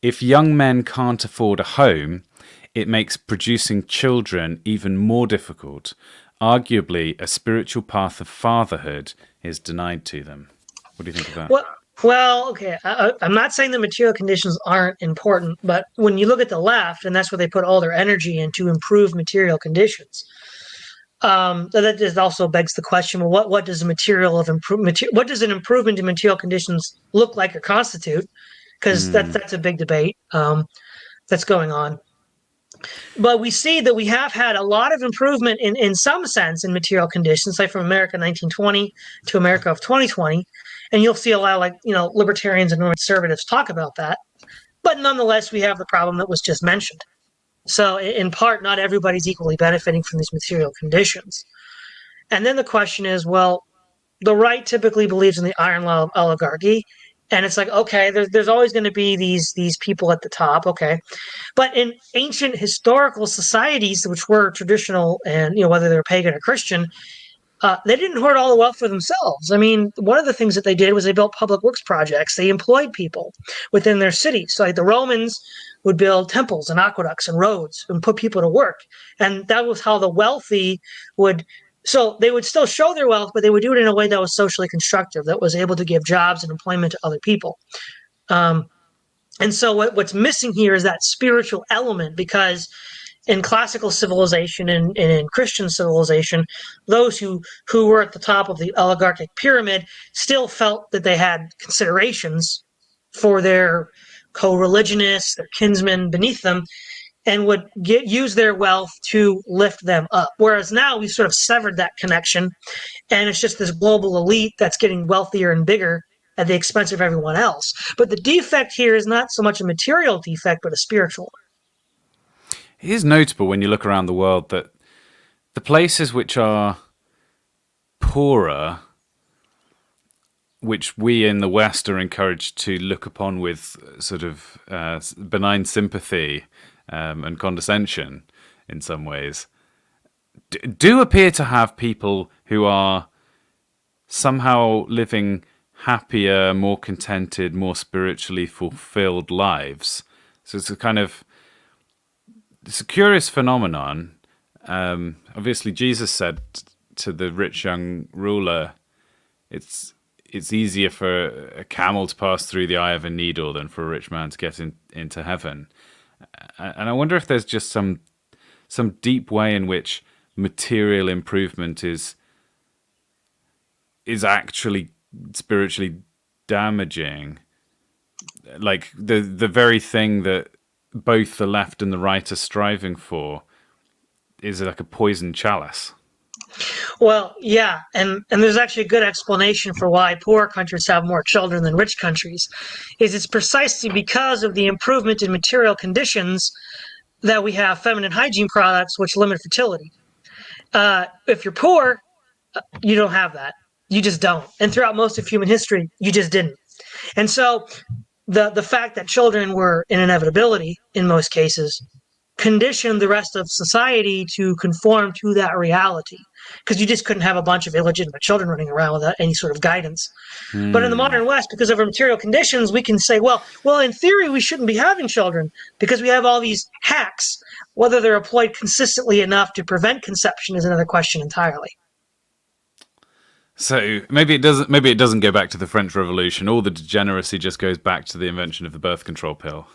If young men can't afford a home, it makes producing children even more difficult. Arguably, a spiritual path of fatherhood is denied to them. What do you think of that? Well, okay. I'm not saying the material conditions aren't important, but when you look at the left, and that's where they put all their energy in to improve material conditions, that just also begs the question: well, what does what does an improvement in material conditions look like or constitute? Because that's a big debate that's going on. But we see that we have had a lot of improvement in some sense in material conditions, like from America 1920 to America of 2020. And you'll see a lot of libertarians and conservatives talk about that. But nonetheless, we have the problem that was just mentioned. So in part, not everybody's equally benefiting from these material conditions. And then the question is, well, the right typically believes in the iron law of oligarchy. And it's like, okay, there's always going to be these people at the top, okay. But in ancient historical societies, which were traditional, and whether they're pagan or Christian, they didn't hoard all the wealth for themselves. I mean, one of the things that they did was they built public works projects. They employed people within their cities. So like the Romans would build temples and aqueducts and roads and put people to work. And that was how the wealthy would. So they would still show their wealth, but they would do it in a way that was socially constructive, that was able to give jobs and employment to other people. And so what's missing here is that spiritual element, because in classical civilization and in Christian civilization, those who were at the top of the oligarchic pyramid still felt that they had considerations for their co-religionists, their kinsmen beneath them, and would use their wealth to lift them up. Whereas now we've sort of severed that connection, and it's just this global elite that's getting wealthier and bigger at the expense of everyone else. But the defect here is not so much a material defect, but a spiritual one. It is notable when you look around the world that the places which are poorer, which we in the West are encouraged to look upon with sort of benign sympathy and condescension in some ways, do appear to have people who are somehow living happier, more contented, more spiritually fulfilled lives. So it's a curious phenomenon. Obviously, Jesus said to the rich young ruler, it's easier for a camel to pass through the eye of a needle than for a rich man to get into heaven. And I wonder if there's just some deep way in which material improvement is actually spiritually damaging. Like the very thing that both the left and the right are striving for is like a poisoned chalice. Well, yeah, and there's actually a good explanation for why poor countries have more children than rich countries. It's precisely because of the improvement in material conditions that we have feminine hygiene products which limit fertility. If you're poor, you don't have that. You just don't. And throughout most of human history, you just didn't. And so the fact that children were an inevitability in most cases conditioned the rest of society to conform to that reality, because you just couldn't have a bunch of illegitimate children running around without any sort of guidance. But in the modern West, because of our material conditions, we can say, well, in theory, we shouldn't be having children because we have all these hacks. Whether they're employed consistently enough to prevent conception is another question entirely. So maybe it doesn't go back to the French Revolution. All the degeneracy just goes back to the invention of the birth control pill.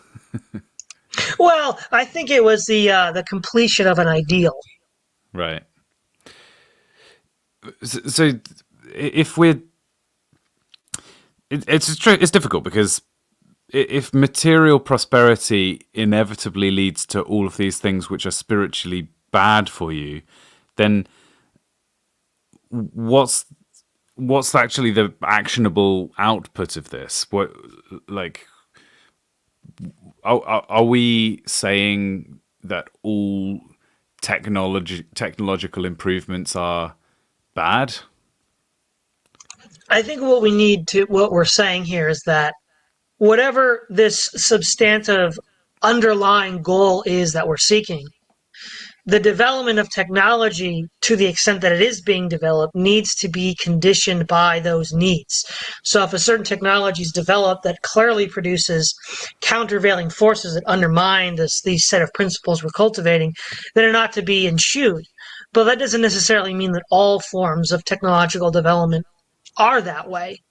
Well, I think it was the completion of an ideal. Right. So if we're, it's difficult because if material prosperity inevitably leads to all of these things which are spiritually bad for you, then what's what's actually the actionable output of this? What, like, are we saying that all technological improvements are bad? I think what we're saying here is that whatever this substantive underlying goal is that we're seeking, the development of technology, to the extent that it is being developed, needs to be conditioned by those needs. So if a certain technology is developed that clearly produces countervailing forces that undermine these set of principles we're cultivating, then they're not to be eschewed. But that doesn't necessarily mean that all forms of technological development are that way.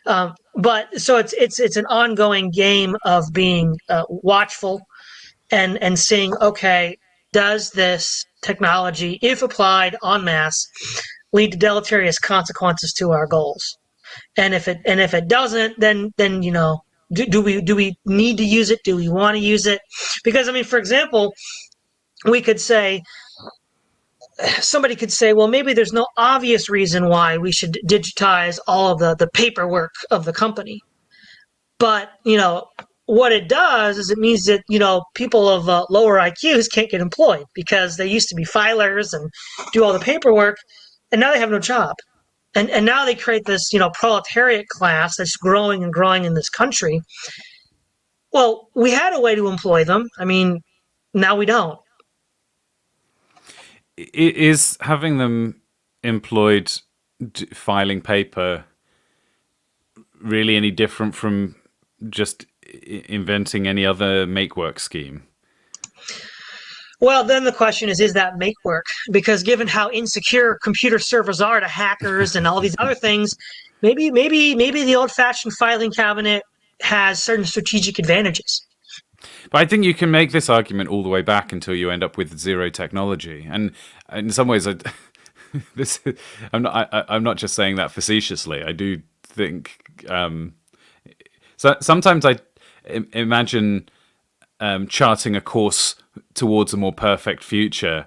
But so it's an ongoing game of being watchful and seeing, okay, does this technology, if applied en masse, lead to deleterious consequences to our goals? And if it doesn't, then do we need to use it? Do we want to use it? Because I mean, for example, we could say somebody could say, well, maybe there's no obvious reason why we should digitize all of the paperwork of the company. But, what it does is it means that, people of lower IQs can't get employed because they used to be filers and do all the paperwork, and now they have no job. And now they create this, proletariat class that's growing and growing in this country. Well, we had a way to employ them. I mean, now we don't. Is having them employed filing paper really any different from just inventing any other make work scheme? Well, then the question is that make work? Because given how insecure computer servers are to hackers and all these other things, maybe the old-fashioned filing cabinet has certain strategic advantages. But I think you can make this argument all the way back until you end up with zero technology. And in some ways, this I'm not just saying that facetiously. I do think so. Sometimes I imagine charting a course towards a more perfect future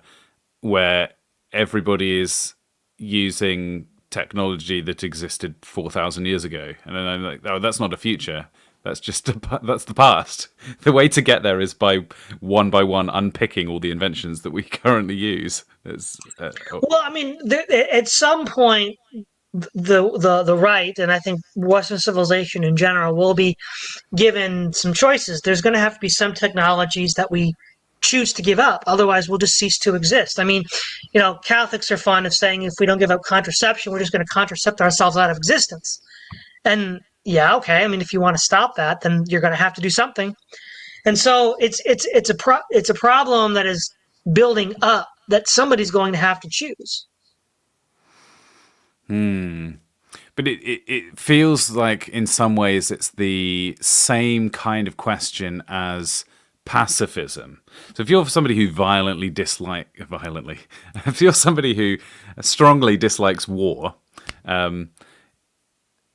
where everybody is using technology that existed 4,000 years ago, and then I'm like, oh, that's not a future. That's just that's the past. The way to get there is by one unpicking all the inventions that we currently use. Well, I mean, at some point, the right, and I think Western civilization in general, will be given some choices. There's going to have to be some technologies that we choose to give up. Otherwise, we'll just cease to exist. I mean, Catholics are fond of saying if we don't give up contraception, we're just going to contracept ourselves out of existence. And yeah, okay. I mean, if you want to stop that, then you're going to have to do something. And so it's a problem that is building up that somebody's going to have to choose. But it feels like in some ways it's the same kind of question as pacifism. So if you're somebody who if you're somebody who strongly dislikes war,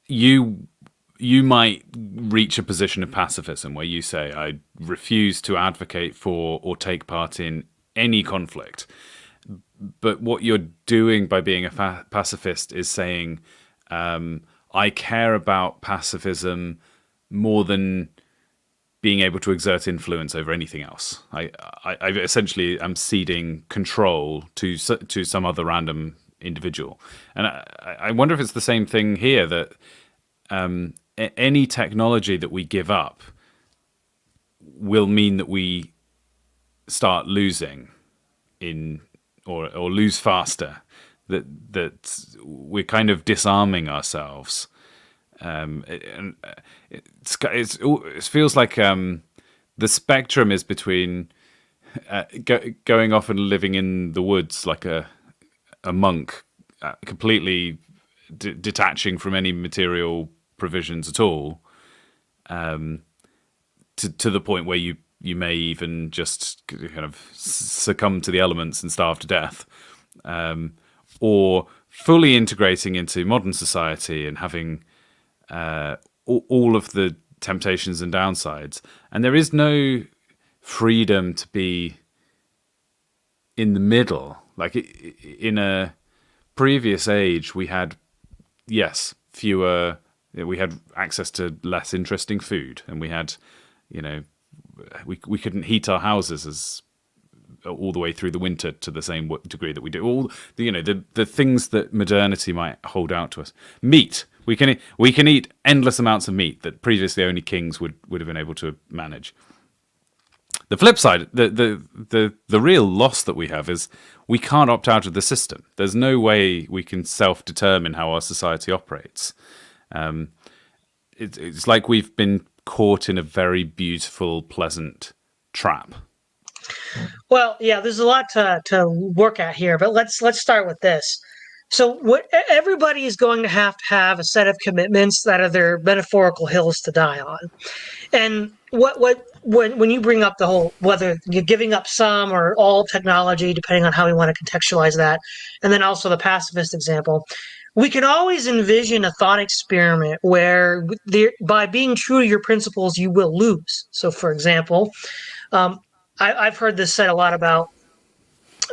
you might reach a position of pacifism where you say, I refuse to advocate for or take part in any conflict. But what you're doing by being a pacifist is saying, I care about pacifism more than being able to exert influence over anything else. I essentially am ceding control to some other random individual. And I wonder if it's the same thing here, that any technology that we give up will mean that we start losing or lose faster. That we're kind of disarming ourselves. It feels like the spectrum is between going off and living in the woods like a monk, completely detaching from any material provisions at all, to the point where you may even just kind of succumb to the elements and starve to death, or fully integrating into modern society and having all of the temptations and downsides, and there is no freedom to be in the middle. Like in a previous age, we had fewer. We had access to less interesting food, and we had, we couldn't heat our houses as all the way through the winter to the same degree that we do. All the things that modernity might hold out to us. Meat. We can eat endless amounts of meat that previously only kings would have been able to manage. The flip side, the real loss that we have is we can't opt out of the system. There's no way we can self-determine how our society operates. It's like we've been caught in a very beautiful, pleasant trap. Well, yeah, there's a lot to work at here, but let's start with this. So, everybody is going to have a set of commitments that are their metaphorical hills to die on. And when you bring up the whole whether you're giving up some or all technology, depending on how we want to contextualize that, and then also the pacifist example, we can always envision a thought experiment where by being true to your principles, you will lose. So, for example, I've heard this said a lot about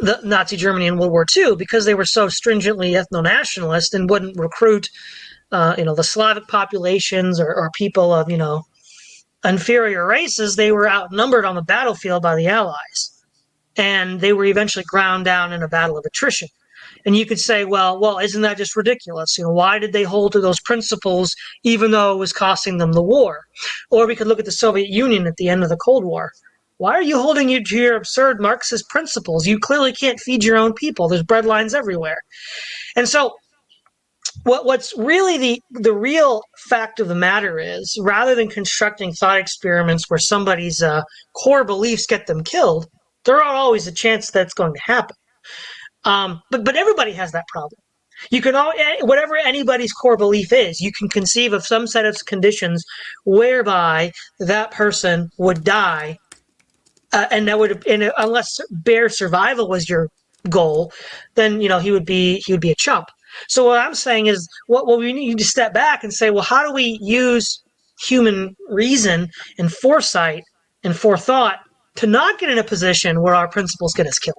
the Nazi Germany in World War II because they were so stringently ethno-nationalist and wouldn't recruit, the Slavic populations or people of, inferior races. They were outnumbered on the battlefield by the Allies, and they were eventually ground down in a battle of attrition. And you could say, well, isn't that just ridiculous? Why did they hold to those principles even though it was costing them the war? Or we could look at the Soviet Union at the end of the Cold War. Why are you holding you to your absurd Marxist principles? You clearly can't feed your own people. There's breadlines everywhere. And so what's really the real fact of the matter is, rather than constructing thought experiments where somebody's core beliefs get them killed, there are always a chance that's going to happen. But everybody has that problem. You can whatever anybody's core belief is, you can conceive of some set of conditions whereby that person would die. And that unless bare survival was your goal, then he would be a chump. So what I'm saying is, what we need to step back and say, well, how do we use human reason and foresight and forethought to not get in a position where our principles get us killed?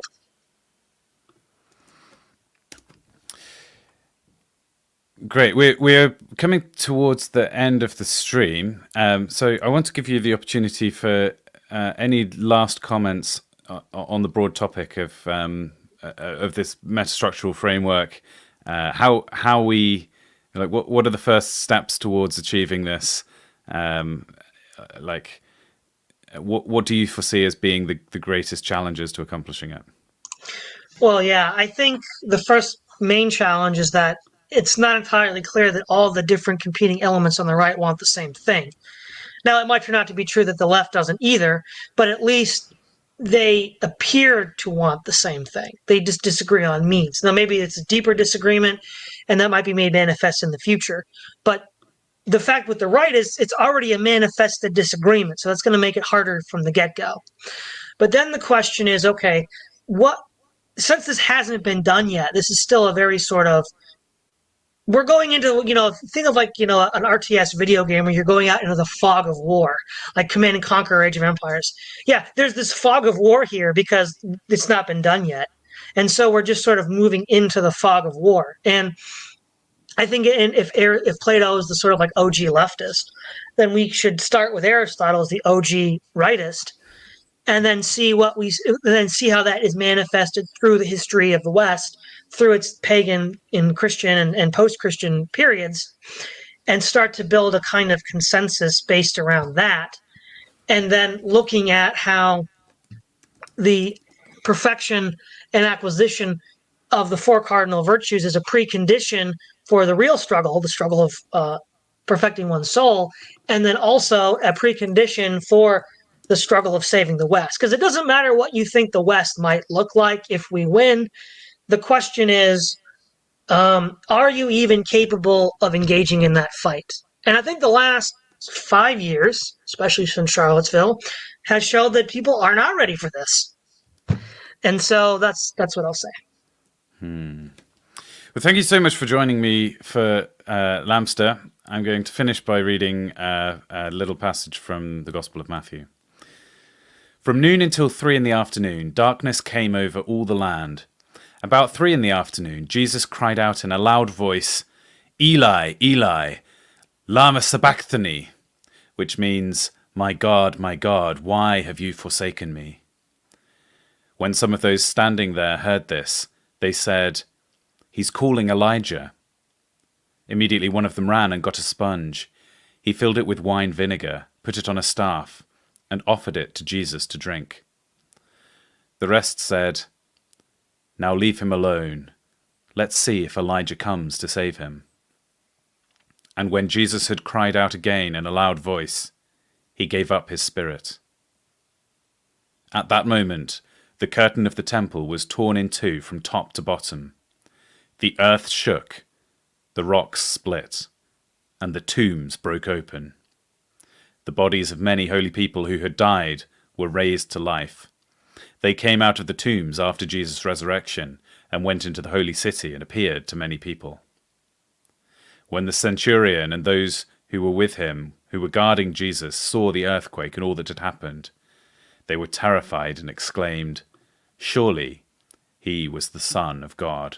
Great. We're coming towards the end of the stream, so I want to give you the opportunity for any last comments on the broad topic of this metastructural framework. How we what are the first steps towards achieving this? What do you foresee as being the greatest challenges to accomplishing it? Well, yeah, I think the first main challenge is that it's not entirely clear that all the different competing elements on the right want the same thing. Now, it might turn out to be true that the left doesn't either, but at least they appear to want the same thing. They just disagree on means. Now, maybe it's a deeper disagreement, and that might be made manifest in the future. But the fact with the right is it's already a manifested disagreement, so that's going to make it harder from the get-go. But then the question is, okay, since this hasn't been done yet, this is still a very sort of, we're going into, think of an RTS video game where you're going out into the fog of war, like Command and Conquer Age of Empires. Yeah, there's this fog of war here because it's not been done yet. And so we're just sort of moving into the fog of war. And I think if Plato is the sort of like OG leftist, then we should start with Aristotle as the OG rightist, and then see how that is manifested through the history of the West, through its pagan and Christian and post-Christian periods, and start to build a kind of consensus based around that. And then looking at how the perfection and acquisition of the four cardinal virtues is a precondition for the real struggle, the struggle of perfecting one's soul, and then also a precondition for the struggle of saving the West. Because it doesn't matter what you think the West might look like if we win. The question is, are you even capable of engaging in that fight? And I think the last 5 years, especially since Charlottesville, has shown that people are not ready for this. And so that's what I'll say. Well, thank you so much for joining me for Lamster. I'm going to finish by reading a little passage from the Gospel of Matthew. From noon until 3 in the afternoon, darkness came over all the land. About 3 in the afternoon, Jesus cried out in a loud voice, Eli, Eli, lama sabachthani, which means, my God, why have you forsaken me? When some of those standing there heard this, they said, He's calling Elijah. Immediately one of them ran and got a sponge. He filled it with wine vinegar, put it on a staff, and offered it to Jesus to drink. The rest said, Now leave him alone. Let's see if Elijah comes to save him. And when Jesus had cried out again in a loud voice, he gave up his spirit. At that moment, the curtain of the temple was torn in two from top to bottom. The earth shook, the rocks split, and the tombs broke open. The bodies of many holy people who had died were raised to life. They came out of the tombs after Jesus' resurrection and went into the holy city and appeared to many people. When the centurion and those who were with him, who were guarding Jesus, saw the earthquake and all that had happened, they were terrified and exclaimed, Surely he was the Son of God.